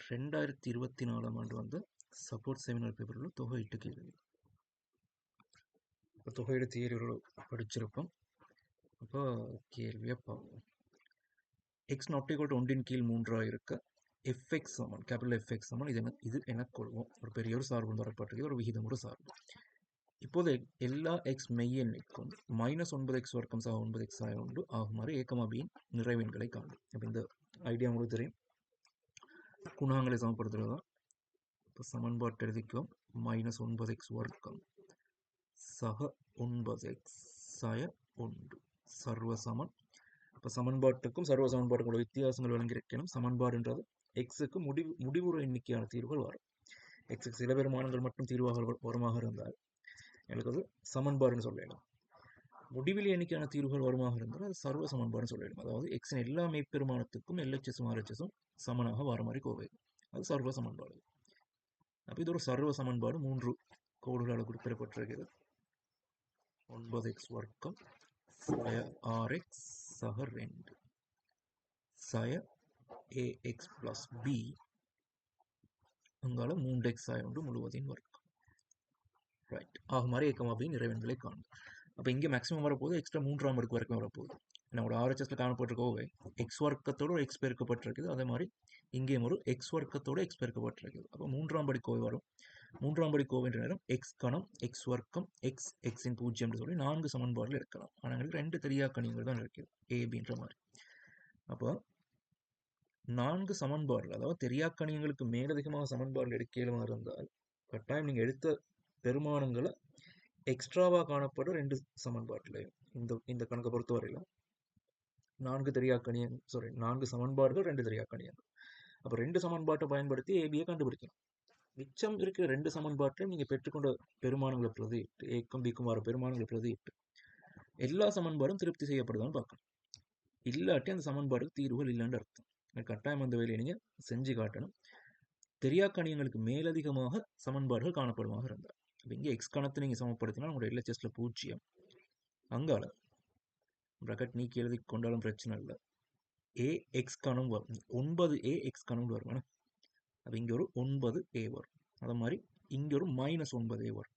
2024ஆம் ஆண்டு வந்த support seminar பேப்பரில் தொகையீட்டு கேள்வி. இப்போ தொகையீடு தியரியோட படிச்சிருப்போம். அப்போ கேள்வியை பார்ப்போம். எக்ஸ் நாட் ஈக்குவல் டு 1 கீழ் 3 இருக்க எஃப்எக்ஸ் சமன் கேபிட்டல் எஃப்எக்ஸ் சமன் இது என கொள்வோம். ஒரு பெரிய ஒரு சார்பு தரப்பட்டிருக்கு, ஒரு விகிதமுறு சார்பு. இப்போது எல்லா எக்ஸ் மெய்யெண்ணிற்கும் -9x வர்க்கம் சக 9x உண்டு ஆகுமாறு ஏகமாபியின் நிறைவெண்களை காணும். அப்போ இந்த ஐடியா உங்களுக்கு தெரியும். குணகங்களை சமப்படுத்துகிறதா. இப்போ சமன்பாட்டு எழுதிக்கும் -9x வர்க்கம் சக 9x சய 1 சர்வ சமன். இப்போ சமன்பாட்டுக்கும் சர்வ சமன்பாட்டுக்குள்ள வித்தியாசங்கள் வழங்கியிருக்கணும். சமன்பாடுன்றது எக்ஸுக்கு முடிவுறு எண்ணிக்கையான தீர்வுகள் வரும். எக்ஸுக்கு சில பெருமானங்கள் மட்டும் தீர்வாக வருமாக இருந்தால் எனக்கு அது சமன்பாடுன்னு சொல்லலாம். முடிவில் எண்ணிக்கையான தீர்வுகள் வருமாக இருந்தால் அது சர்வ சமன்பாடுன்னு சொல்லலாம். அதாவது எக்ஸின் எல்லா மெய்ப்பெருமானத்துக்கும் எல்ஹெச்எஸும் ஆர்ஹெச்எஸும் சமனாக வர மாதிரி கோவை, அது சர்வ சமன்பாடு. அப்போ இது ஒரு சர்வ சமன்பாடு. 3 கோடுகளால் குறிப்பிடப்பட்டிருக்கிறது. 9x வர்க்கம் சய rx சக 2 சய ax பிளஸ் b அங்கால 3x சய 1 முழுவதின் வர்க்கம். ரைட் ஆகுமாறு ஏகமாபியின் நிறைவெண்களை காணும். அப்போ இங்கே மேக்ஸிமம் வரப்போகுது, எக்ஸ்ட்ரா 3ஆம் அடுக்கு வரைக்கும் வரப்போகுது. நம்மளோட ஆர்ஹெச்எஸ்ல காணப்பட்டிருக்கோவே எக்ஸ் வர்க்கத்தோடு ஒரு எக்ஸ் பெருக்கப்பட்டிருக்குது. அதே மாதிரி இங்கேயும் ஒரு எக்ஸ் வர்க்கத்தோடு எக்ஸ் பெருக்கப்பட்டிருக்குது. அப்போ 3ஆம் படி கோவை வரும். 3ஆம் படி கோவைன்ற நேரம் எக்ஸ் கணம் எக்ஸ் வர்க்கம் எக்ஸ் எக்ஸின் 0 சொல்லி 4 சமன்பாடுகள் எடுக்கலாம். ஆனால் எங்களுக்கு 2 தெரியாக்கணியங்கள் தான் இருக்குது, ஏபின்ற மாதிரி. அப்போ 4 சமன்பாடுகள், அதாவது தெரியாக்கணியங்களுக்கு மேலதிகமாக சமன்பாடுகள் எடுக்கலுமா இருந்தால் கட்டாயம் நீங்கள் எடுத்த பெருமானங்களை எக்ஸ்ட்ராவாக காணப்படும் 2 சமன்பாட்டிலையும் இந்த கணக்கை பொறுத்தவரையில் 4 சமன்பாடுகள் 2 தெரியாக்கணியங்கள். அப்போ 2 சமன்பாட்டை பயன்படுத்தி ஏபியை கண்டுபிடிக்கலாம். மிச்சம் இருக்கிற 2 சமன்பாட்டையும் நீங்கள் பெற்றுக்கொண்ட பெருமானங்களை பிரதியிட்டு ஏக்கும் பிக்கும் வர பெருமானங்களை பிரதியிட்டு எல்லா சமன்பாடும் திருப்தி செய்யப்படுதான்னு பார்க்கணும். இல்லாட்டி அந்த சமன்பாடுக்கு தீர்வுகள் இல்லைன்னு அர்த்தம். கட்டாயம் அந்த வேலையை நீங்கள் செஞ்சு காட்டணும். தெரியாக்கணியங்களுக்கு மேலதிகமாக சமன்பாடுகள் காணப்படுமாக இருந்தால் இப்போ இங்கே எக்ஸ் கணத்தை நீங்கள் சமப்படுத்தினா உங்களோட எல்ஹெச்எஸ்ல 0 அங்கால ப்ராக்கெட் நீக்கி எழுதி கொண்டாலும் பிரச்சனை இல்லை. ஏ எக்ஸ் கணம் வரும், 9a எக்ஸ் கணம் வரும். அப்போ இங்கே ஒரு 9a வரும். அதே மாதிரி இங்கே ஒரு -9a வரும்.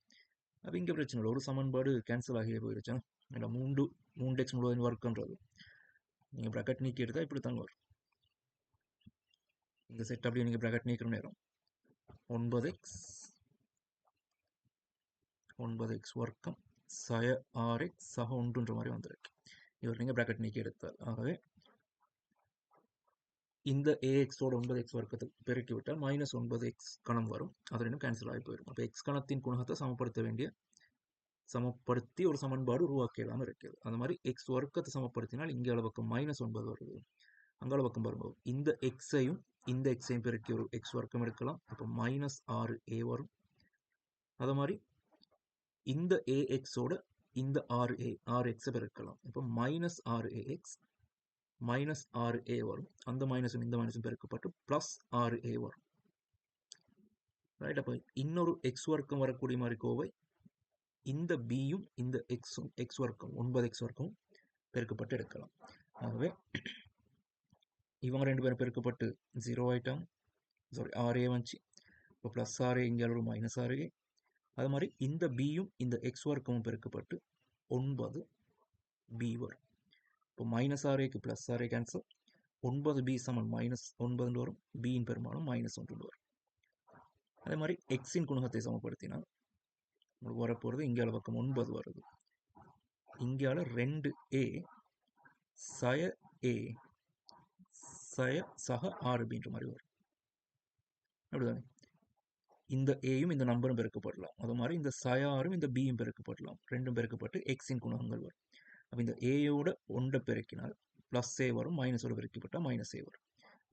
அப்போ இங்கே பிரச்சனை இல்லை, ஒரு சமன்பாடு கேன்சல் ஆகியே போயிருச்சுன்னா இல்லை 3x முழுவதும் வர்க்கன்றது நீங்கள் ப்ராக்கெட் நீக்கி எடுத்தால் இப்படி தான் வரும். இந்த செட் அப்படியே நீங்கள் ப்ராக்கெட் நீக்கிற நேரம் 9x வர்க்கம் சய rx சக 1ன்ற மாதிரி வந்திருக்கு. இவர் நீங்கள் ப்ராக்கெட் நீக்கி எடுத்தால், ஆகவே இந்த ax-ஓட 9x வர்க்கத்தை பெருக்கிவிட்டால் -9x கணம் வரும். அது ரெண்டும் கேன்சல் ஆகி போயிடும். அப்போ எக்ஸ் கணத்தின் குணகத்தை சமப்படுத்தி ஒரு சமன்பாடு உருவாக்கலாம் இருக்கிறது. அந்த மாதிரி எக்ஸ் வர்க்கத்தை சமப்படுத்தினால் இங்கே அளவுக்கு -9 வருது. அங்கால பக்கம் வரும்போது இந்த எக்ஸையும் இந்த எக்ஸையும் பெருக்கி ஒரு எக்ஸ் வர்க்கம் எடுக்கலாம். அப்போ -6a வரும். அதே மாதிரி இந்த ax-ஓட இந்த rxை பெருக்கலாம். இப்போ -6ax -6a வரும். அந்த மைனஸும் இந்த மைனஸும் பெருக்கப்பட்டு +6a வரும். ரைட். அப்போ இன்னொரு எக்ஸ் வர்க்கம் வரக்கூடிய மாதிரி கோவை இந்த பியும் இந்த எக்ஸ் வர்க்கம் 9x வர்க்கம் பெருக்கப்பட்டு எடுக்கலாம். ஆகவே இவங்க 2 பேரும் பெருக்கப்பட்டு 0 ஆயிட்டாங்க. சாரி, 6a வந்துச்சு. இப்போ +6a இங்கே ஒரு -6a. அது மாதிரி இந்த பியும் இந்த எக்ஸ் வர்க்கமும் பெருக்கப்பட்டு 9b வரும். இப்போ -6aக்கு +6a கேன்சல், 9b சமன் -9 வரும். பியின் பெருமானம் -1 வரும். அதே மாதிரி எக்ஸின் குணகத்தை சமப்படுத்தினால் உங்களுக்கு வரப்போகிறது இங்கே பக்கம் 9 வருது. இங்கால 2a சய a சக 6bன்ற மாதிரி வரும். அப்படிதானே? இந்த ஏயும் இந்த நம்பரும் பெருக்கப்படலாம். அது மாதிரி இந்த சயாரும் இந்த பியும் பெருக்கப்படலாம். ரெண்டும் பெருக்கப்பட்டு எக்ஸின் குணகங்கள் வரும். அப்போ இந்த ஏயோட 1 பெருக்கினால் +a வரும், -ஓட பெருக்கப்பட்டால் -a வரும்.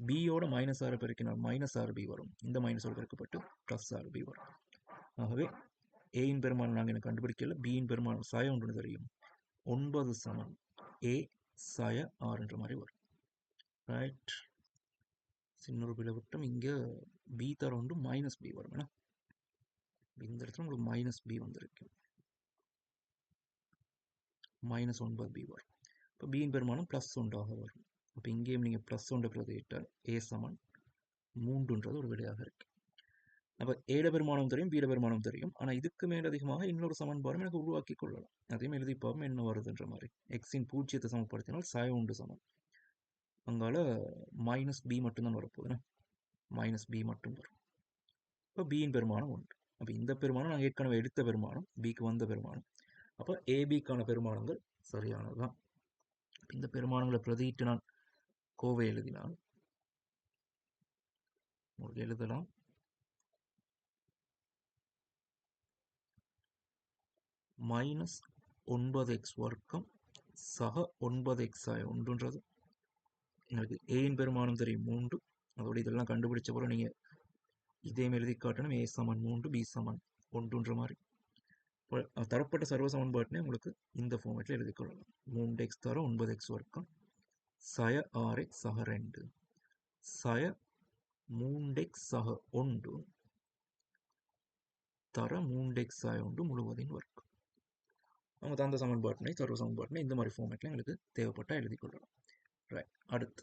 பியோட -6 பெருக்கினால் -6b வரும். இந்த -ஓட பெருக்கப்பட்டு +6b வரும். ஆகவே ஏயின் பெருமானம் நாங்கள் எனக்கு கண்டுபிடிக்கல. பியின் பெருமானம் சய 1 தெரியும். 9 சமன் a சய 6ன்ற மாதிரி வரும். ரைட். சின்னொரு பிளவுட்டம் இங்கே பி தர ஒன்று -b வரும். இந்த இடத்துல உங்களுக்கு -b வந்திருக்கு, -9b வரும். இப்போ பியின் பெருமானம் +1 வரும். அப்போ இங்கேயும் நீங்கள் +1 பிரதியிட்டால் a சமன் 3ன்றது ஒரு விடையாக இருக்கு. அப்போ ஏட பெருமானம் தெரியும், பீட பெருமானம் தெரியும். ஆனால் இதுக்கு மேலதிகமாக இன்னொரு சமன்பாடும் எனக்கு உருவாக்கி கொள்ளலாம். அதையும் எழுதி பார்ப்போம் என்ன வருதுன்ற மாதிரி. எக்ஸின் பூஜ்ஜியத்தை சமப்படுத்தினால் சாய உண்டு சமம். அங்கால மைனஸ் பி மட்டும்தான் வரப்போகுதுன்னா மைனஸ் பி மட்டும் வரும். இப்போ பியின் பெருமானம் உண்டு. அப்போ இந்த பெருமானம் நாங்கள் ஏற்கனவே எடுத்த பெருமானம், பிக்கு வந்த பெருமானம். அப்போ ஏபிக்கான பெருமானங்கள் சரியானது தான். இந்த பெருமானங்களை பிரதியிட்டு நான் கோவை எழுதினால் உங்களுக்கு எழுதலாம். மைனஸ் 9x வர்க்கம் சக 9x ஆய ஒன்றுன்றது எனக்கு ஏயின் பெருமானம் தெரியும் 3. அதோட இதெல்லாம் கண்டுபிடிச்ச போல நீங்கள் இதே எழுதி காட்டணும். ஏ சமன் 3, பி சமன் 1ன்ற மாதிரி தரப்பட்ட சர்வ சமன்பாட்டினை உங்களுக்கு இந்த ஃபார்மேட்டில் எழுதி கொள்ளலாம். 3x தர 9x வர்க்கம் சய 6x சக 2 சய 3x சக 1 தர 3x ஆய 1 முழுவதின் வர்க்கம். அவங்க தந்த சமன்பாட்டினை சர்வ சமன்பாட்டினை இந்த மாதிரி ஃபார்மேட்டில் எங்களுக்கு தேவைப்பட்டால் எழுதி கொள்ளலாம். ரைட். அடுத்து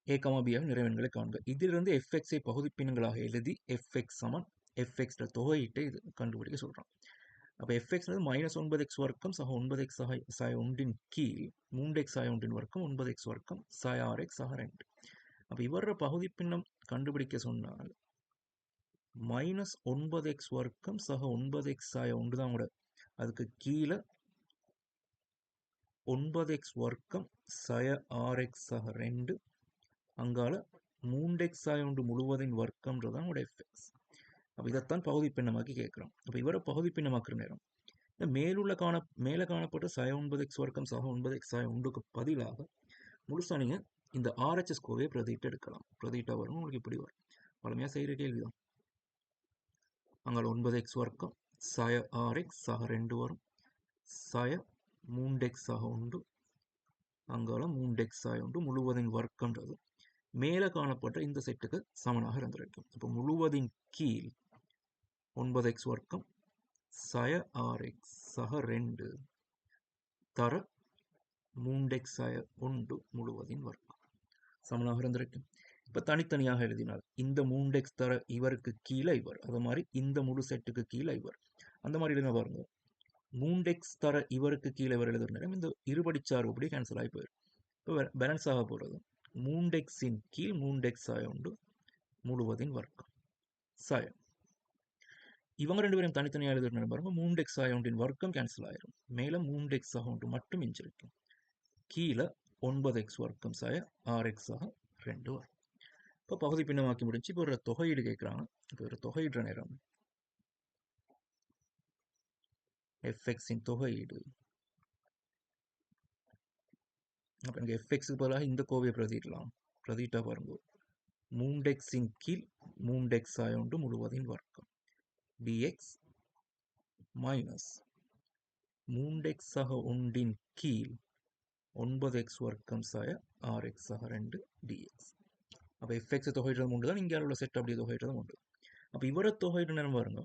ஏ கமா பியாக நிறைவெண்களை காண்க. இதிலிருந்து எஃப்எக்ஸை பகுதிப்பினங்களாக எழுதி எஃப்எக்ஸ் சமன் எஃப்எக்ஸ்ட தொகையிட்டை இது கண்டுபிடிக்க சொல்கிறான். அப்போ எஃப்எக்ஸ்னது -9x வர்க்கம் சக 9x சாய 1 கீழ் 3x சாய 1 வர்க்கம் 9x வர்க்கம் சாய 6x சக 2. அப்போ இவர பகுதிப்பின்னம் கண்டுபிடிக்க சொன்னால் -9x வர்க்கம் சக 9x சாய 1 தான் கூட. அதுக்கு கீழே 9x வர்க்கம் சாய 6x சக 2 அங்கால 3x சாய 1 முழுவதின் வர்க்கம்ன்றதான் உடைய எஃப்எக்ஸ். அப்போ இதைத்தான் பகுதி பின்னமாக்கி கேட்குறோம். அப்போ இவரை பகுதி பின்னமாக்குற நேரம் இந்த மேலே காணப்பட்ட சாய 9x வர்க்கம் சக 9x சாய 1க்கு பதிலாக முழுசா நீங்கள் இந்த RHS கோவையை பிரதிட்டு எடுக்கலாம். பிரதிட்டா வரும் உங்களுக்கு இப்படி வரும். பழமையாக செய்கிற கேள்விதான். அங்கால 9x வர்க்கம் சாய 6x சக 2 வரும். சாய 3x சக 1 அங்கால 3x சாய 1 முழுவதின் வர்க்கம்ன்றது மேலே காணப்பட்ட இந்த செட்டுக்கு சமனாக இருந்திருக்கும். இப்போ முழுவதின் கீழ் 9x வர்க்கம் சய 6x சக 2 தர 3x சாய 1 முழுவதின் வர்க்கம் சமனாக இருந்திருக்கும். இப்போ தனித்தனியாக எழுதினால் இந்த 3x தர இவருக்கு கீழே இவர், அது மாதிரி இந்த முழு செட்டுக்கு கீழே இவர், அந்த மாதிரி எழுதினா பாருங்க. 3x தர இவருக்கு கீழே இவர் எழுதுற நேரம் இந்த இருபடிச்சார்பு அப்படி கேன்சல் ஆகி போயிடும். இப்போ பேலன்ஸ் ஆக போகிறது 3xின் கீழ் 3x சாய 1 முழுவதின் வர்க்கம் சாயம். இவங்க ரெண்டு பேரும் தனித்தனியாக எழுதுற பாருங்க. 3x சாய 1 வர்க்கம் கேன்சல் ஆயிரும். மேலே 3x சாக 1 மட்டும் மிஞ்சிருக்கும். கீழே 9x வர்க்கம் சாய 6x ஆக 2 வரும். இப்போ பகுதி பின்னமாக்கி முடிஞ்சு இப்போ ஒரு தொகையீடு கேட்குறாங்க. இப்போ ஒரு தொகையிடுற நேரம் எஃப்எக்ஸின் தொகையீடு. அப்போ எனக்கு எஃப்எக்ஸுக்கு பதிலாக இந்த கோவையை பிரதிடலாம். பிரதிட்டா பாருங்க. 3xின் கீழ் 3x சாய 1 முழுவதின் வர்க்கம் dx மைனஸ் 3x சக 1 கீழ் 9x வர்க்கம் சாய 6x சக 2 dx. அப்போ எஃப்எக்ஸை தொகையிடுறது உண்டு தான், இங்கே உள்ள செட் அப்படியே தொகையிடுறது உண்டு. அப்போ இவரை தொகையிடுற நேரம் பாருங்க.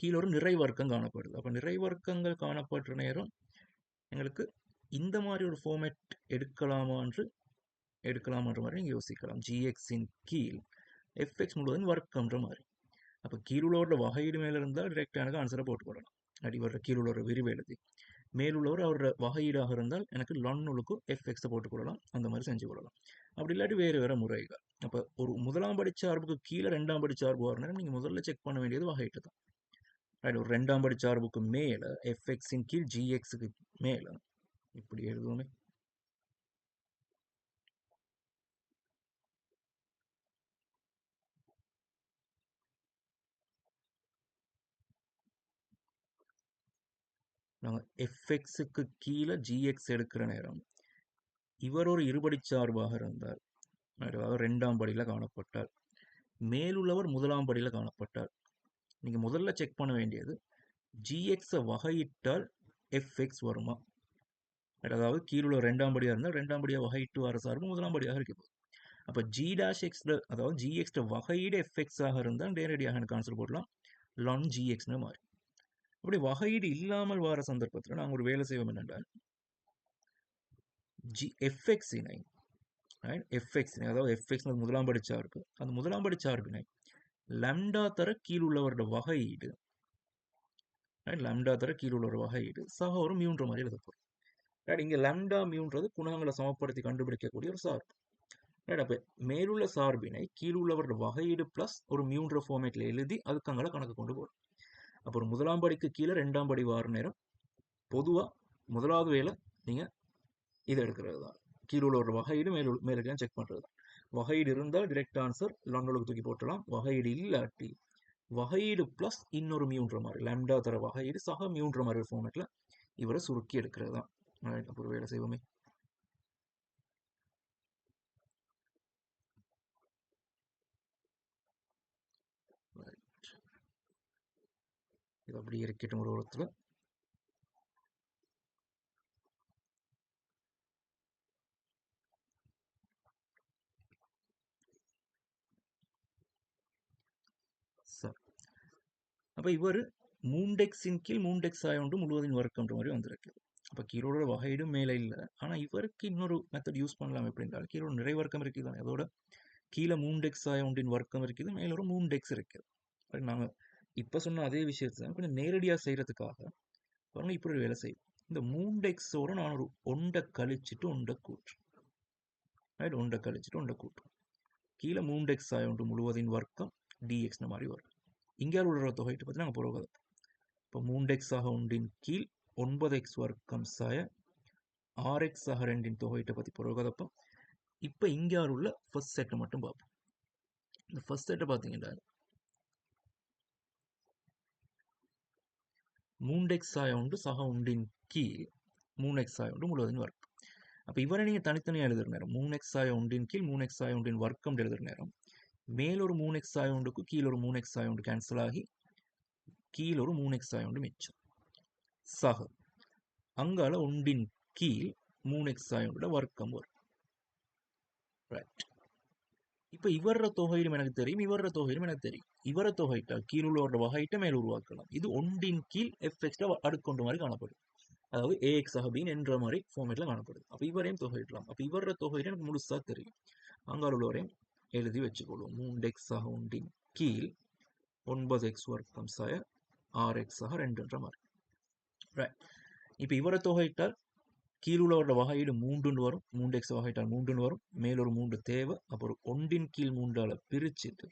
கீழே ஒரு நிறை வர்க்கம் காணப்படுது. அப்போ நிறை வர்க்கங்கள் காணப்படுற நேரம் எங்களுக்கு இந்த மாதிரி ஒரு ஃபார்மேட் எடுக்கலாமான்ற மாதிரி நீங்கள் யோசிக்கலாம். ஜிஎக்ஸின் கீழ் எஃப்எக்ஸ் முழுவதும் வர்க்கம்ன்ற மாதிரி. அப்போ கீழுள்ளவரோட வகையீடு மேலே இருந்தால் டிரெக்டாக எனக்கு ஆன்சரை போட்டுக்கொள்ளலாம். அடிவர கீழுள்ளவர விரிவு எழுதி மேலுள்ளவர் அவரோட வகையீடாக இருந்தால் எனக்கு லொன்னுக்கு எஃப்எக்ஸை போட்டுக்கொள்ளலாம். அந்த மாதிரி செஞ்சு கொள்ளலாம். அப்படி இல்லாட்டி வேறு வேறு முறைகள். அப்போ ஒரு முதலாம் படி சார்புக்கு கீழே 2ஆம் படி சார்பு வரணும். நீங்கள் முதல்ல செக் பண்ண வேண்டியது வகையீட்டு தான். ரைட். ஒரு 2ஆம் படி சார்புக்கு மேலே எஃப்எக்ஸின் கீழ் ஜிஎக்ஸுக்கு மேலே இப்படி எழுதுவோமே. நாங்கள் எஃப்எக்ஸுக்கு கீழே ஜிஎக்ஸ் எடுக்கிற நேரம் இவர் ஒரு இருபடி சார்பாக இருந்தால், அதாவது 2ஆம் படியில் காணப்பட்டால், மேலுள்ளவர் முதலாம் படியில் காணப்பட்டால், நீங்கள் முதல்ல செக் பண்ண வேண்டியது ஜிஎக்ஸை வகையிட்டால் எஃப்எக்ஸ் வருமா. அதாவது கீழுள்ள 2ஆம் படியாக இருந்தால் 2ஆம் படியாக வகையிட்டு வர சார்பு முதலாம் படியாக இருக்க போகுது. அப்போ ஜி டேஷ் எக்ஸ், அதாவது ஜிஎக்ஸ்ட வகையீடு எஃப்எக்ஸ் ஆக இருந்தால் நேரடியாக எனக்கு ஆன்சர் போடலாம் லான் ஜிஎக்ஸ்னு மாதிரி. அப்படி வகையீடு இல்லாமல் வர சந்தர்ப்பத்தில் நாங்கள் ஒரு வேலை செய்வோம் என்னென்றால் எஃப்எக்ஸினை ரைட் எஃப்எக்ஸ் அதாவது எஃப்எக்ஸ் முதலாம் படி சார்பு அந்த முதலாம் படி சார்பினை லம்டா தர கீழுள்ளவரோட வகையீடு ரைட் லம்டா தர கீழுள்ளவர் வகையீடு சக ஒரு மியூன்ற மாதிரி எழுதப்படும் ரைட் இங்கே லம்டா மியூன்றது குணகங்களை சமப்படுத்தி கண்டுபிடிக்கக்கூடிய ஒரு சார்பு ரைட் அப்போ மேலுள்ள சார்பினை கீழுள்ளவரோட வகையீடு ப்ளஸ் ஒரு மியூன்ற ஃபார்மேட்டில் எழுதி அதுக்கு அங்கே கணக்கு கொண்டு போடும் அப்போ ஒரு முதலாம் படிக்கு கீழே ரெண்டாம் படி வார நேரம் பொதுவாக முதலாவது வேலை நீங்கள் இதை எடுக்கிறது தான் கீழுள்ள ஒரு வகையீடு மேலுக்கு செக் பண்ணுறது தான் வகையீடு இருந்தால் டிரெக்ட் ஆன்சர் லண்டனுக்கு தூக்கி போட்டலாம் வகையீடு இல்லாட்டி வகையீடு ப்ளஸ் இன்னொரு மியூன்ற மாதிரி லம்டா தர வகையீடு சக மியூன்ற மாதிரி ஒரு ஃபார்மேட்டில் இவரை சுருக்கி எடுக்கிறது தான் அப்போ ஒரு வேலை செய்வோமே இது அப்படி இருக்கட்டும் ஒரு ஒருத்தர் சார் அப்போ இவர் மூண்டெக்ஸின் கீழ் மூண்டெக்ஸ் ஆயோண்டு முழுவதும் வர்க்கம்ன்ற மாதிரி வந்திருக்கு அப்போ கீழோட வகையீடும் மேலே இல்லை ஆனால் இவருக்கு இன்னொரு மெத்தட் யூஸ் பண்ணலாம் எப்படின்றால் கீழோட நிறை வர்க்கம் இருக்குது தானே அதோட கீழே மூண்டெக்ஸ் ஆயோண்டின் வர்க்கம் இருக்குது மேலே ஒரு மூண்டெக்ஸ் இருக்குது நாங்கள் இப்போ சொன்ன அதே விஷயத்தை கொஞ்சம் நேரடியாக செய்கிறதுக்காக பாருங்க இப்படி ஒரு வேலை செய்யும் இந்த மூண்டெக்ஸோட நான் ஒரு ஒண்டை கழிச்சிட்டு ஒண்டை கூட்டுறேன் ரைட் ஒண்டை கழிச்சிட்டு ஒண்டை கூட்டுறோம் கீழே மூண்டெக்ஸ் ஆயோண்டு முழுவதின் வர்க்கம் டிஎக்ஸ்ன மாதிரி வரும் இங்கே உள்ள தொகைட்டு பற்றி நாங்கள் போகிறோம் இப்போ மூண்டெக்ஸ் ஆக ஒன்றின் கீழ் 9x வர்க்கம் சாய RX ஆக ரெண்டின் தொகையிட்ட பற்றி போகிறோம் இப்போ இங்கே உள்ள ஃபர்ஸ்ட் செட்டை மட்டும் பார்ப்போம் இந்த ஃபர்ஸ்ட் செட்டை பார்த்தீங்கன்னா மூண்டெக்ஸ் ஆய ஒன்று சக ஒன்றின் கீழ் 3x ஆய ஒன்று முழுவதின் வர்க்கம் அப்போ இவரை நீங்கள் தனித்தனியாக எழுதுற நேரம் 3x ஆய ஒன்றின் கீழ் 3x ஆய ஒன்றின் வர்க்கம் எழுதுற நேரம் மேலொரு 3x ஆய ஒன்றுக்கு கீழே ஒரு 3x ஆய ஒன்று கேன்சல் ஆகி கீழே ஒரு 3x ஆய ஒன்று மிச்சம் சக அங்கால ஒன்றின் கீழ் 3x ஆய ஒன்றோட வர்க்கம் வரும் ரைட் இப்போ இவர தொகையிலும் எனக்கு தெரியும் இவர தொகையிலும் எனக்கு தெரியும் இவர தொகையிட்டால் கீழ் உள்ளவரோட வகையிட்ட மேல் உருவாக்கலாம் இது ஒன்றின் கீழ் எஃப்எக்ஸ்ட அடுக்கொண்டு மாதிரி காணப்படும் அதாவது ஏஎக்ஸ் அகபின் என்ற மாதிரி ஃபார்மேட்டில் காணப்படுது அப்போ இவரையும் தொகையிடலாம் அப்போ இவர தொகையில எனக்கு முழுசாக தெரியும் அங்கால உள்ளவரையும் எழுதி வச்சுக்கொள்வோம் 3x ஆக ஒன்றின் கீழ் 9x வர்க்கம் சாய RX ஆக 2ன்ற மாதிரி ரைட் இப்போ இவரை தொகையிட்டால் கீழுள்ளவரோட வகையீடு 3 வரும் 3x வகையிட்டால் 3 வரும் மேலொரு 3 தேவை அப்புறம் ஒன்றின் கீழ் 3ஆல பிரிச்சுட்டு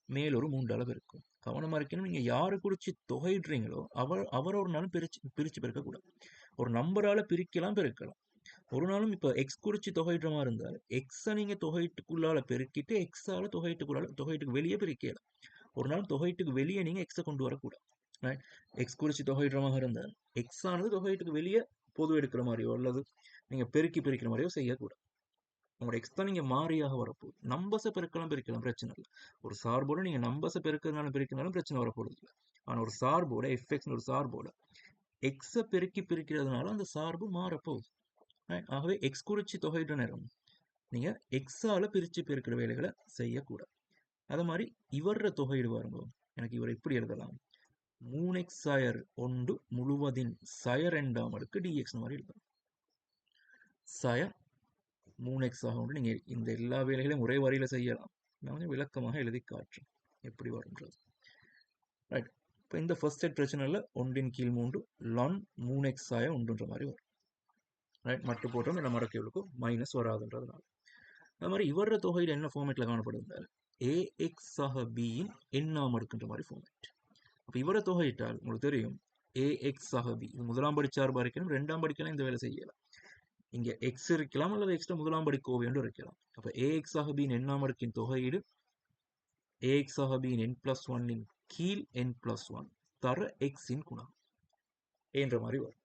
மேலொரு 3ஆல இருக்கும் கவனமாக இருக்கணும் நீங்கள் யாரை குறித்து தொகையிடுறீங்களோ அவர் ஒரு நாளும் பிரித்து பெருக்கக்கூடாது ஒரு நம்பரால் பிரிக்கலாம் பெருக்கலாம் ஒரு நாளும் இப்போ எக்ஸ் குறித்து தொகையிடுற மாதிரி இருந்தால் எக்ஸை நீங்கள் தொகைட்டுக்குள்ளால பெருக்கிட்டு எக்ஸால் தொகைட்டுக்கு வெளியே பிரிக்கலாம் ஒரு நாள் தொகைட்டுக்கு வெளியே நீங்கள் எக்ஸை கொண்டு வரக்கூடாது எக்ஸ் குறித்து தொகையிடுற மாதிரி இருந்தால் எக்ஸ் ஆனது தொகைட்டுக்கு வெளியே பொது எடுக்கிற மாதிரியோ அல்லது நீங்கள் பிரிக்கிற மாதிரியோ செய்யக்கூடாது உங்களோட எக்ஸ் தான் நீங்கள் மாறியாக வரப்போகுது நம்பர்ஸை பிரிக்கலாம் பிரச்சனை இல்லை ஒரு சார்போட நீங்கள் நம்பர்ஸை பிரிக்கிறதுனாலும் பிரச்சனை வரப்போகுது இல்லை ஆனால் ஒரு சார்போட எஃப்எக்ஸ்னு ஒரு சார்போட எக்ஸை பிரிக்கிறதுனால அந்த சார்பு மாறப்போகுது ஆகவே எக்ஸ் குறித்து தொகையிடுற நேரம் நீங்கள் எக்ஸால் பிரித்து பெருக்கிற வேலைகளை செய்யக்கூடாது அது மாதிரி இவர தொகையிடு பாருங்க எனக்கு இவரை இப்படி எழுதலாம் 3x சாயர் ஒன்று முழுவதின் சய 2ஆம் அடுக்கு dx மாதிரி எழுதலாம் சய 3x ஆக ஒன்று நீங்கள் இந்த எல்லா வேலைகளையும் ஒரே வரியில் செய்யலாம் நான் கொஞ்சம் விளக்கமாக எழுதி காட்டுறேன் எப்படி வரும்ன்றது ரைட் இப்போ இந்த ஃபர்ஸ்ட் செட் பிரச்சனையில் ஒன்றின் கீழ் 3 ln 3x சாய ஒன்றுன்ற மாதிரி வரும் ரைட் மட்டும் போட்டோம் இந்த மடக்கைகளுக்கு மைனஸ் வராதுன்றதுனால அது மாதிரி இவர தொகையில் என்ன ஃபார்மேட்டில் காணப்படுது ஏஎக்ஸ் ஆக பியின் எண்ணாம் அடுக்குன்ற மாதிரி ஃபார்மேட் அப்போ இவரை தொகையிட்டால் உங்களுக்கு தெரியும் ஏஎக்ஸ் ஆக பி இது முதலாம் படி சார்பாக இருக்கணும் ரெண்டாம் படிக்கலாம் இந்த வேலை செய்யலாம் இங்கே எக்ஸ் இருக்கலாம் அல்லது எக்ஸ்ட்ரா முதலாம் படி கோவையோடு இருக்கலாம் அப்போ ஏஎக்ஸ் ஆக பியின் எண்ணாம் அடுக்கின் தொகையீடு ஏஎக்ஸ் ஆக பியின் n+1 கீழ் n+1 தர எக்ஸின் குணம் என்ற மாதிரி வரும்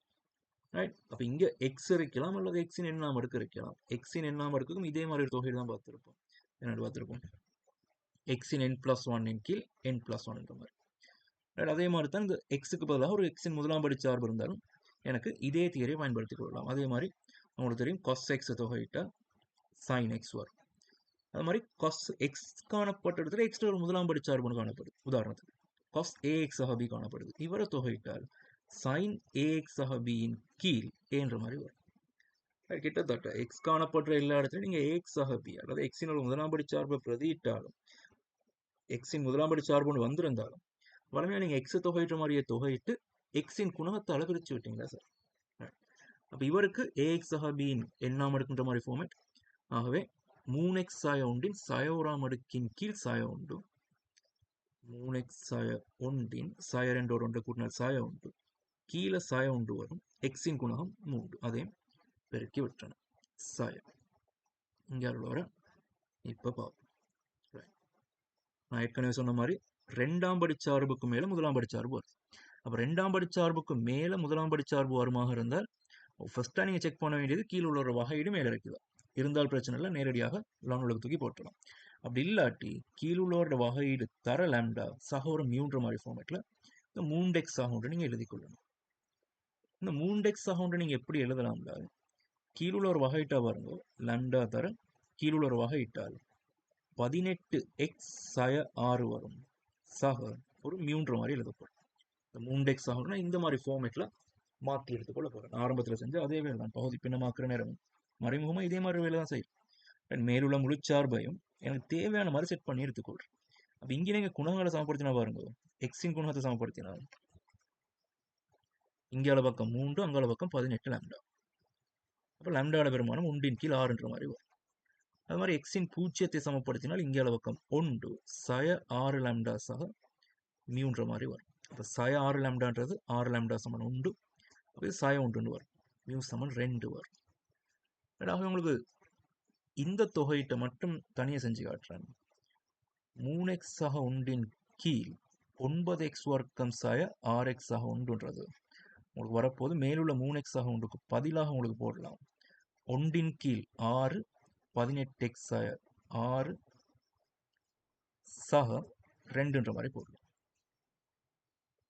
ரைட் அப்போ இங்கே எக்ஸ் இருக்கலாம் அல்லது எக்ஸின் எண்ணாம் அடுக்கு இருக்கலாம் எக்ஸின் எண்ணாம் அடுக்குக்கும் இதே மாதிரி ஒரு தொகையீடு தான் பார்த்துருப்போம் என்னென்னு பார்த்துருப்போம் எக்ஸின் n+1 கீழ் n+1 என்ற மாதிரி அதே மாதிரி தான் இந்த எக்ஸுக்கு பதிலாக ஒரு எக்ஸின் முதலாம் படி சார்பு இருந்தாலும் எனக்கு இதே தியரியை பயன்படுத்திக் கொள்ளலாம் அதே மாதிரி உங்களுக்கு தெரியும் cos x தொகையிட்டால் sin x வரும் அது மாதிரி cos x காணப்பட்ட இடத்துல எக்ஸ்ட்ரா ஒரு முதலாம் படி சார்பு காணப்படுது உதாரணத்துக்கு cos ax ஆக b காணப்படுது இவரை தொகையிட்டால் sin ax ஆக b இன் கீழ் என்ற மாதிரி வரும் கிட்டத்தட்ட எக்ஸ் காணப்படுற எல்லா இடத்துலையும் நீங்கள் ஏஎக்ஸ் ஆக பி அல்லது எக்ஸின் முதலாம் படி சார்பை பிரதியிட்டாலும் எக்ஸின் முதலாம் படி சார்பு ஒன்று வந்திருந்தாலும் வளமையாக நீங்கள் எக்ஸை தொகையிட்ட மாதிரியே தொகையிட்டு எக்ஸின் குணகத்தால் பிரித்து விட்டீங்களா சார். அப்போ இவருக்கு ஏஎக்ஸ் ஆக பியின் எண்ணாம் அடுக்குன்ற மாதிரி ஃபார்மேட். ஆகவே 3x சாய ஒன்றின் சாயோராம் அடுக்கின் கீழ் சாய ஒன்று 3x சாய ஒன்றின் சாய 2 1 கூட்டினால் சாய ஒன்று கீழே சாய ஒன்று வரும். எக்ஸின் குணகம் 3 அதையும் பெருக்கி விட்டன சாயம் இங்கே வர. இப்போ பார்ப்போம். நான் ஏற்கனவே சொன்ன மாதிரி 2ஆம் படி சார்புக்கு மேலே முதலாம் படி சார்பு வரும். அப்போ 2ஆம் படி சார்புக்கு மேலே முதலாம் படி சார்பு வருமாக இருந்தால் ஃபர்ஸ்ட்டாக நீங்கள் செக் பண்ண வேண்டியது கீழே உள்ள ஒரு வகையீடு மேலே இருக்குதா. இருந்தால் பிரச்சனை இல்லை, நேரடியாக லானுக்கு தூக்கி போட்டுடலாம். அப்படி இல்லாட்டி கீழுள்ளோட வகையீடு தர லேம்டா சக ஒரு மியூன்ற மாதிரி ஃபார்மேட்டில் இந்த 3x ஆகும்னு நீங்கள் எழுதி கொள்ளணும். இந்த 3x ஆகும்னு நீங்கள் எப்படி எழுதலாம்டா, கீழுள்ள ஒரு வகையிட்டா பாருங்க, லேம்டா தர கீழுள்ள ஒரு வகையிட்டால் 18x சாய 6 வரும். சக ஒரு மியூன்ற மாதிரி எழுதப்படும். இந்த 3x ஆகும்னா இந்த மாதிரி ஃபார்மேட்டில் மாற்றி எடுத்துக்கொள்ள போகிறேன். ஆரம்பத்தில் செஞ்சு அதே வேலை தான், பகுதி பின்னமாக்குற நேரம் மறைமுகமாக இதே மாதிரி வேலை தான் செய்யும். மேலுள்ள முழுச்சார்பையும் எனக்கு தேவையான மாதிரி செட் பண்ணி எடுத்துக்கொள்கிறேன். அப்போ இங்கே நீங்கள் குணங்களை சமப்படுத்தினா பாருங்க, எக்ஸின் குணகத்தை சமப்படுத்தினால் இங்கால பக்கம் 3 அங்கால பக்கம் 18 லேம்டா. அப்போ லேம்டாவோட பெருமானம் 1 கீழ் 6ன்ற மாதிரி வரும். அது மாதிரி எக்ஸின் பூஜ்ஜியத்தை சமப்படுத்தினால் இங்கால பக்கம் 1 சாய 6 லேம்டா சக மியூன்ற மாதிரி வரும். அப்போ சாய 6 லேம்டான்றது 6 லேம்டா சமன் 1, அப்போ சாய 1 வரும். மியூ சமன் 2 வரும். ஆக உங்களுக்கு இந்த தொகையிட்ட மட்டும் தனியாக செஞ்சு காட்டுறேன். 3x ஆக ஒன்றின் கீழ் 9x வர்க்கம் சாய 6x ஆக ஒன்றுன்றது உங்களுக்கு வரப்போது மேலுள்ள 3x ஆக ஒன்றுக்கு பதிலாக உங்களுக்கு போடலாம். 1 கீழ் 6 18x சாய 6 சக 2ன்ற மாதிரி போடலாம்.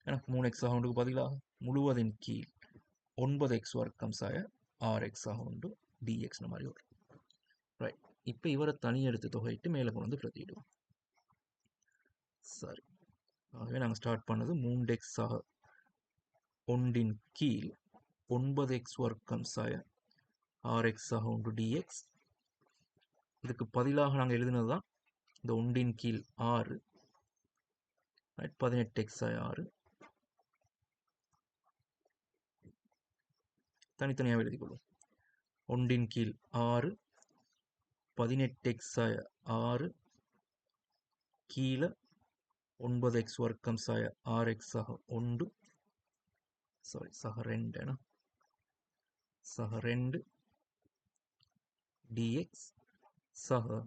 ஏன்னா 3x ஆக ஒன்றுக்கு பதிலாக முழுவதின் கீழ் 9x வர்க்கம் சாய 6x ஆக ஒன்று dx மாதிரி வரும். ரைட், இப்போ இவரை தனி எடுத்து தொகையிட்டு மேலே கொண்டு வந்து பிரதியிடுவோம். சரி, ஆகவே நாங்கள் ஸ்டார்ட் பண்ணது 3x ஆக ஒன்றின் கீழ் 9x வர்க்கம் சாய 6x ஆக ஒன்று dx. இதுக்கு பதிலாக நாங்கள் எழுதினது தான் இந்த 1 கீழ் 6 18x சாய 6 தனித்தனியாக எழுதிக்கொள்வோம். 1 கீழ் 6 18x சாய 6 கீழே 9x வர்க்கம் சாய 6x ஆக 1 சக 2 சக 2 dx சக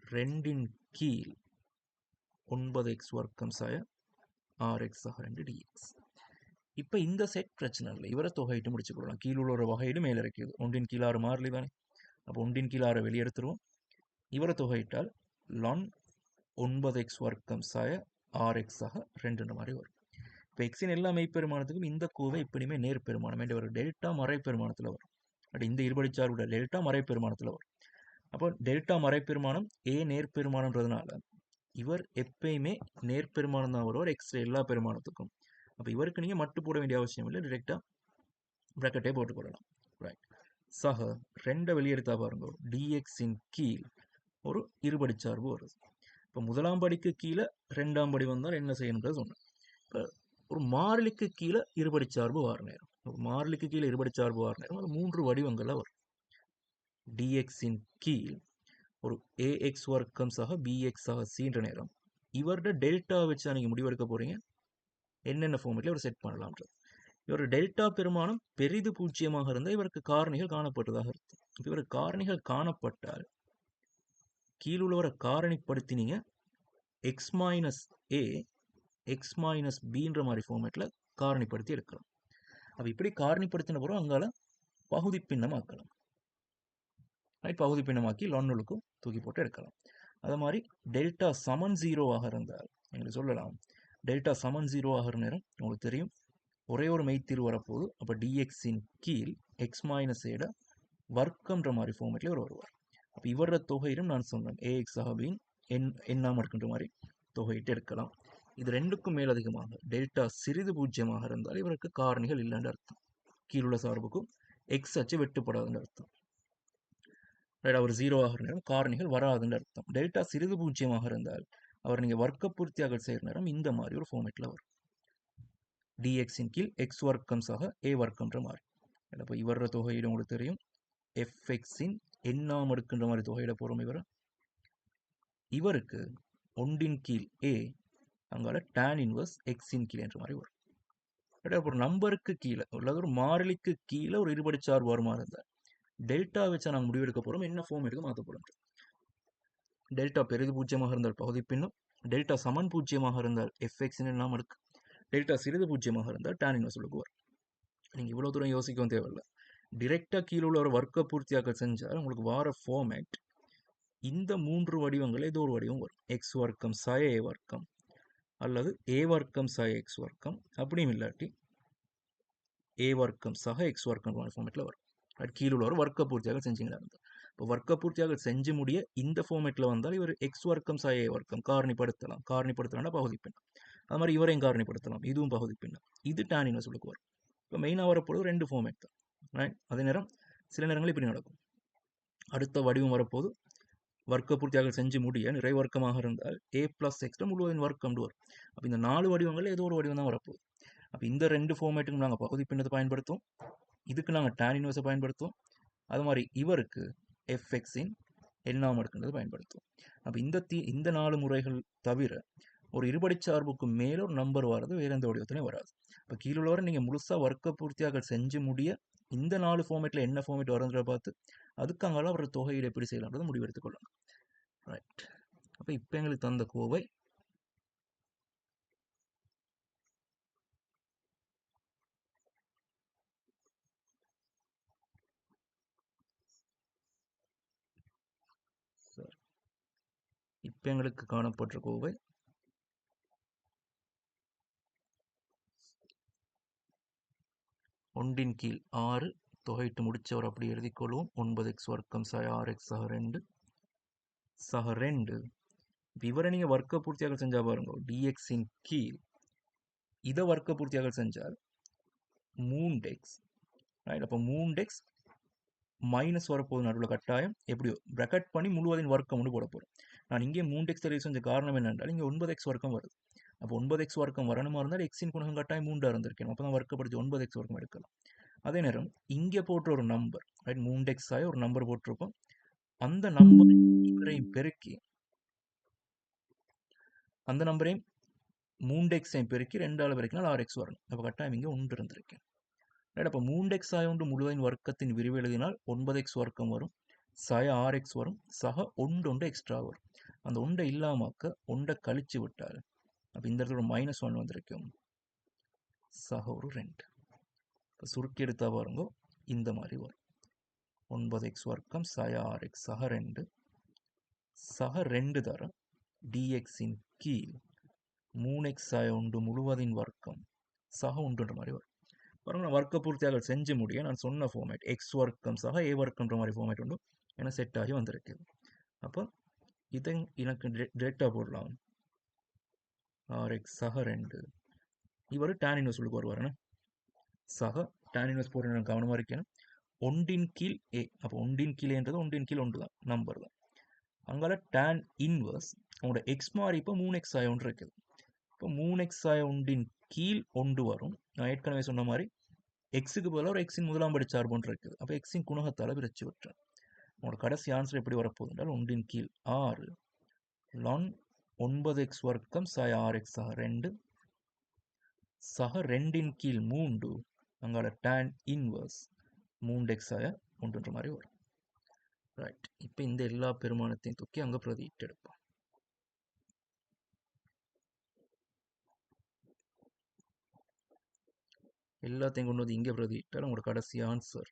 2 கீழ் 9x வர்க்கம் சாய 6x ஆக 2 dx. இப்போ இந்த செட் பிரச்சனை இல்லை, இவரை தொகையிட்டு முடிச்சு கொள்ளலாம். கீழே உள்ள ஒரு வகையீடு மேலே இருக்குது. 1 கீழ் 6 மாறலி தானே, அப்போ 1 கீழ் 6 வெளியெடுத்துருவோம். இவரை தொகையிட்டால் லான் 9x வர்க்கம் சாய 6x ஆக 2ன்ற மாதிரி வரும். இப்போ எக்ஸின் எல்லா மெய்ப்பெருமானத்துக்கும் இந்த கோவை எப்படியுமே நேர் பெருமானம் என்ற ஒரு டெல்டா மறை பெருமானத்தில் வரும். பட் இந்த இருபடிச்சார்புடைய டெல்டா மறை பெருமானத்தில் வரும். அப்போ டெல்டா மறை பெருமானம் ஏ நேர் பெருமானம்ன்றதுனால இவர் எப்பயுமே நேர் பெருமானம் தான் வருவார் எக்ஸ் எல்லா பெருமானத்துக்கும். அப்போ இவருக்கு நீங்கள் மட்டு போட வேண்டிய அவசியம் இல்லை, டிரெக்டாக ப்ராக்கெட்டே போட்டுக்கொள்ளலாம். ரைட், சக 2 வெளியெடுத்தா பாருங்க, டிஎக்ஸின் கீழ் ஒரு இருபடிச்சார்பு வருது. இப்போ முதலாம் படிக்கு கீழே 2ஆம் படி வந்தால் என்ன செய்யணுன்றது சொன்னேன். இப்போ ஒரு மாறிலிக்கு கீழே இருபடிச்சார்பு வார நேரம், ஒரு மாறிலிக்கு கீழே இருபடிச்சார்பு வார நேரம் அது 3 வடிவங்களில் வரும். டிஎக்ஸின் கீழ் ஒரு ஏஎக்ஸ் வர்க்கம் சக பிஎக்ஸ் ஆக சீன்ற நேரம் இவரோட டெல்டா வச்சு நீங்கள் முடிவெடுக்க போகிறீங்க என்னென்ன ஃபார்மேட்டில் இவர் செட் பண்ணலாம்ன்றது. இவர் டெல்டா பெருமானம் பெரிது பூஜ்ஜியமாக இருந்தால் இவருக்கு காரணிகள் காணப்பட்டதாக இருக்கும். இப்போ இவருக்கு காரணிகள் காணப்பட்டால் கீழுள்ளவரை காரணிப்படுத்தினீங்க X minus A X minus பின்ற மாதிரி ஃபார்மேட்டில் காரணிப்படுத்தி எடுக்கலாம். அப்போ இப்படி காரணிப்படுத்தின பிறகு அங்கால பகுதி பின்னமாக்கலாம். பகுதி பின்னமாக்கி லொன்னுக்கும் தூக்கி போட்டு எடுக்கலாம். அது மாதிரி டெல்டா சமன் 0 இருந்தால் எங்களுக்கு சொல்லலாம், டெல்டா சமன் 0 நேரம் உங்களுக்கு தெரியும் ஒரே ஒரு மெய்த்தீர்வு வரப்போகுது. அப்போ டிஎக்ஸின் கீழ் எக்ஸ் மைனஸ் ஏட வர்க்கம்ன்ற மாதிரி ஃபார்மேட்லேயே ஒரு வருவார். அப்போ இவரோட தொகையிலும் நான் சொன்னேன் ஏஎக்ஸ் ஆகபின் எண்ணாம இருக்கின்ற மாதிரி தொகையிட்டு எடுக்கலாம். இது 2க்கும் மேலதிகமாக டெல்டா சிறிது பூஜ்ஜியமாக இருந்தால் இவருக்கு காரணிகள் இல்லைன்னு அர்த்தம். கீழுள்ள சார்புக்கும் எக்ஸ் அச்சு வெட்டுப்படாதுன்னு அர்த்தம். ரைட், அவர் 0 ஆகிற நேரம் காரணிகள் வராதுன்னு அர்த்தம். டெல்டா சிறிது பூஜ்ஜியமாக இருந்தால் அவர் நீங்கள் வர்க்க பூர்த்தியாக செய்கிற நேரம் இந்த மாதிரி ஒரு ஃபார்மேட்டில் வரும். டிஎக்ஸின் கீழ் எக்ஸ் வர்க்கம் சக ஏ வர்க்கம்ன்ற மாதிரி. அப்போ இவர தொகையீடு உங்களுக்கு தெரியும், எஃப்எக்ஸின் எண்ணாம் அடுக்குன்ற மாதிரி தொகையிட போகிறோம். இவருக்கு ஒன்றின் கீழ் ஏ அங்கால tan இன்வர்ஸ் எக்ஸின் கீழ் என்ற மாதிரி வரும். ஒரு நம்பருக்கு கீழே அல்லது ஒரு மாறிலிக்கு கீழே ஒரு இருபடி சார்பு வருமா இருந்தால் டெல்டா வச்சா நாங்கள் முடிவெடுக்க போகிறோம் என்ன ஃபார்ம் எடுக்க மாற்றப்படும். டெல்டா பெரிது பூஜ்ஜியமாக இருந்தால் பகுதி பின்னும், டெல்டா சமன் பூஜ்ஜியமாக இருந்தால் எஃப்எக்ஸின் எண்ணாம் அடுக்கு, டெல்டா சிறிது பூஜ்ஜியமாக இருந்தால் tan இன்வர்ஸ் வரும். நீங்கள் இவ்வளோ தூரம் யோசிக்கவும் தேவையில்லை. டிரெக்டாக கீழே உள்ள ஒரு வர்க்க பூர்த்தியாக்கல் செஞ்சால் உங்களுக்கு வார ஃபார்மேட் இந்த 3 வடிவங்கள் ஏதோ ஒரு வடிவம் வரும். எக்ஸ் வர்க்கம் சய ஏ வர்க்கம் அல்லது ஏ வர்க்கம் சய எக்ஸ் வர்க்கம், அப்படியும் இல்லாட்டி ஏ வர்க்கம் சக எக்ஸ் வர்க்கம் ஃபார்மேட்டில் வரும். அது கீழே உள்ள ஒரு வர்க்க பூர்த்தியாக செஞ்சிங்களா இருந்தால், இப்போ வர்க்க பூர்த்தியாக செஞ்சு முடிய இந்த ஃபார்மேட்டில் வந்தால் இவர் எக்ஸ் வர்க்கம் சய ஏ வர்க்கம் காரணிப்படுத்தலாம்னா பகுதி பின்னம். அது மாதிரி இவரையும் காரணிப்படுத்தலாம், இதுவும் பகுதி பின்னம். இது tan இன்வர்ஸ் வரும். இப்போ மெயினாக வரப்போது 2 ஃபார்மேட் தான். ரைட், அதே நேரம் சில நேரங்கள் இப்படி நடக்கும். அடுத்த வடிவம் வரப்போது வர்க்க பூர்த்தியாக செஞ்சு முடிய நிறை வர்க்கமாக இருந்தால் ஏ பிளஸ் எக்ஸ்ட்ரா முழுவதின் வர்க்கம் வரும். அப்போ இந்த 4 வடிவங்கள் ஏதோ ஒரு வடிவம் தான் வரப்போகுது. அப்போ இந்த 2 ஃபார்மேட்டுக்கும் நாங்கள் பகுதி பின்னத்தை பயன்படுத்துவோம், இதுக்கு நாங்கள் tan இன்வர்ஸை பயன்படுத்துவோம், அது மாதிரி இவருக்கு எஃப்எக்ஸின் எண்ணாம் அடுக்குன்றது பயன்படுத்துவோம். அப்போ இந்த 4 முறைகள் தவிர ஒரு இருபடி சார்புக்கு மேலே ஒரு நம்பர் வர்றது வேறு எந்த வடிவத்திலையும் வராது. இப்போ கீழே உள்ளவரை நீங்கள் முழுசாக வர்க்க பூர்த்தியாக செஞ்சு முடிய இந்த 4 ஃபார்மேட்டில் என்ன ஃபார்மேட் வருன்றதை பார்த்து அதுக்கு அங்கால அவர் தொகையீடு எப்படி செய்யலாம்ன்றதை முடிவெடுத்துக் கொள்ளலாம். ரைட், அப்போ இப்போ எங்களுக்கு தந்த கோவை இப்போ எங்களுக்கு காணப்பட்ட கோவை ஒன்றின் கீழ் 6 தொகையிட்டு முடிச்சவர் அப்படி எழுதிக்கொள்வோம். 9x வர்க்கம் சக 6x சக 2 சக 2. இவரை நீங்கள் வர்க்க பூர்த்தியாக செஞ்சால் பாருங்க, டிஎக்ஸின் கீழ் இதை வர்க்க பூர்த்தியாக செஞ்சால் 3x. ரைட், அப்போ 3x மைனஸ் வரப்போகுது நடுவில் கட்டாயம், எப்படியோ ப்ராக்கெட் பண்ணி முழுவதின் வர்க்கம் ஒன்று போட போகிறோம். நான் இங்கே 3x தெரிவு செஞ்ச காரணம் என்னென்றால் இங்கே 9x வர்க்கம் வருது. அப்போ 9x வர்க்கம் வரணுமா இருந்தால் எக்ஸின் குணகம் கட்டாயம் 3 இருந்திருக்கணும். அப்போ தான் வர்க்கப்படுத்தி 9x வர்க்கம் எடுக்கலாம். அதே நேரம் இங்கே போட்ட ஒரு நம்பர், ரைட், 3x ஆகி ஒரு நம்பர் போட்டிருப்போம், அந்த நம்பரையும் பெருக்கி அந்த நம்பரையும் 3x பெருக்கி 2ஆல் பெருக்கினால் 6x வரணும். அப்போ கட்டாயம் இங்கே 1 இருந்திருக்கேன். ரைட், அப்போ 3x ஆக ஒன்று முழுவதின் வர்க்கத்தின் விரிவு எழுதினால் 9x வர்க்கம் வரும், சய 6x வரும், சக 1 எக்ஸ்ட்ரா வரும். அந்த 1 இல்லாமக்க 1 கழிச்சு விட்டால் அப்போ இந்த இடத்துல -1 வந்திருக்கும், சக ஒரு 2. இப்போ சுருக்கி எடுத்தா பாருங்க இந்த மாதிரி வரும். 9x வர்க்கம் சய 6x சக 2 சக 2 தர dxின் கீழ் 3x சய 1 முழுவதின் வர்க்கம் சக 1ன்ற மாதிரி வரும். பாருங்க, நான் வர்க்க பூர்த்தியாக செஞ்சு முடிய நான் சொன்ன ஃபார்மேட் எக்ஸ் வர்க்கம் சக ஏ வர்க்கம்ன்ற மாதிரி ஃபார்மேட் உண்டு ஏன்னா செட் ஆகி வந்திருக்கு. அப்போ இதை எனக்கு டேட்டா போடலாம். 6x சக 2 இவர் tan இன்வர்ஸ் உள்ளுக்கு வருவாருன்னு சக tan இன்வர்ஸ் போடுற எனக்கு கவனமாக இருக்கணும். 1 கீழ் ஏ, அப்போ 1 கீழேன்றது 1 கீழ் 1 தான் நம்பர் தான். அங்கால tan இன்வர்ஸ் உங்களோட எக்ஸ் மாறி இப்போ 3x ஆய 1 இருக்குது. இப்போ 3x ஆய 1 கீழ் 1 வரும். நான் ஏற்கனவே சொன்ன மாதிரி எக்ஸுக்கு பதிலாக ஒரு எக்ஸின் முதலாம் படி சார்பு ஒன்று இருக்குது. அப்போ எக்ஸின் குணகத்தால் பிரிச்சு விட்டுறேன். உங்களோட கடைசி ஆன்சர் எப்படி வரப்போகுது என்றால் 1 கீழ் 6 ln 9x வர்க்கம் சய 6x சக 2 சக 2 கீழ் 3 அங்கால tan இன்வர்ஸ் 3x சய 1ன்ற மாதிரி வரும். ரைட், இப்போ இந்த எல்லா பெருமானத்தையும் தூக்கி அங்கே பிரதியிட்டு எடுப்போம். எல்லாத்தையும் கொண்டு வந்து இங்கே பிரதியிட்டால் உங்களோட கடைசி ஆன்சர்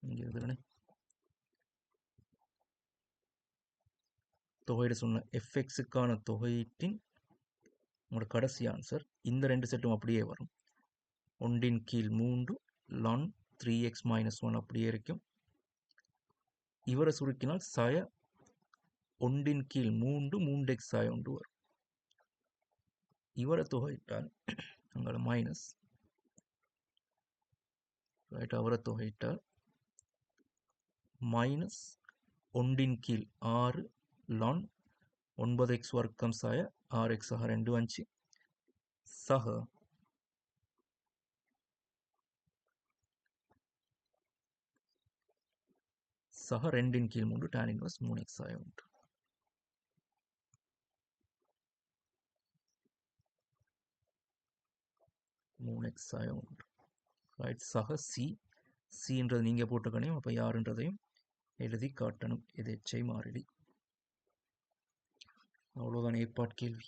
இங்கே இதுதானே தொகையிட சொன்ன எஃப்எக்ஸுக்கான தொகையீட்டின் உங்களோட கடைசி ஆன்சர் இந்த 2 செட்டும் அப்படியே வரும். 1 கீழ் 3 ln 3x - 1 அப்படியே இருக்கும். இவரை சுருக்கினால் சாய ஒன்றின் கீழ் 3 சாய ஒன்று வரும். இவரை தொகையிட்டால் அங்கே மைனஸ் ரைட், அவரை தொகையிட்டால் மைனஸ் ஒன்றின் கீழ் 6 ln 9x வர்க்கம் சாய 6x சக 2 5 சக சக 2 கீழ் 3 tan இன்வர்ஸ் 3x சாய 1 3x சாய 1 ரைட். சக சின்றது நீங்கள் போட்டுக்கணும். அப்போ யாருன்றதையும் எழுதி காட்டணும். எதேச்சை மாறிலி. அவ்வளோதான் ஏற்பாட் கேள்வி.